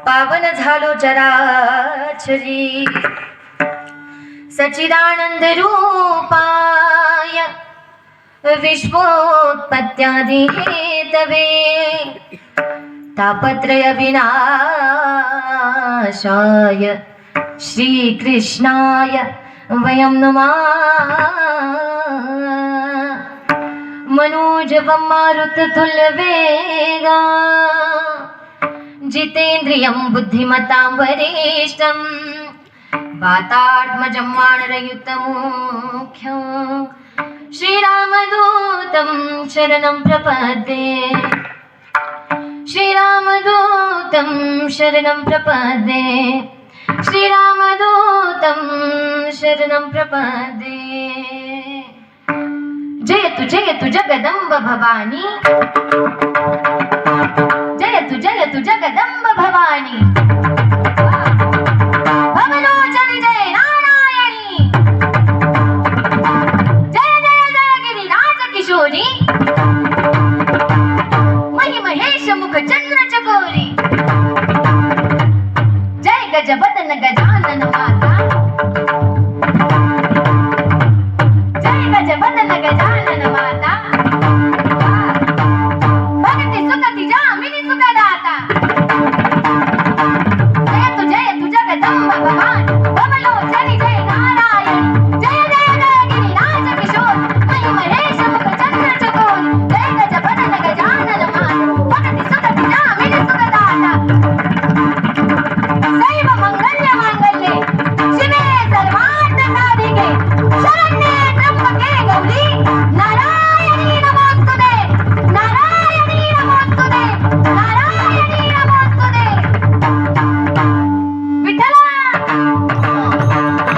पावन झालो चराचरी सच्चिदानंद रूपाय विश्वोत्पत्त्यादि हेतवे तापत्रय विनाशाय श्रीकृष्णाय वयं नमः। मनोजवं मारुततुल्यवेगा जितेन्द्रियं बुद्धिमतां वरिष्ठं वातात्मजं वानरयुतमुख्यं श्रीरामदूतं शरणं प्रपद्ये श्रीरामदूतं शरणं प्रपद्ये श्रीरामदूतं शरणं प्रपद्ये। जयतु जयतु जगदम्ब भवानी जयतु जयतु जगदम्ब भवानी भवलोचन जय नारायणी जय जय जय गिरिराज किशोरी मही महेश मुख चंद्र चकोरी जय गजबद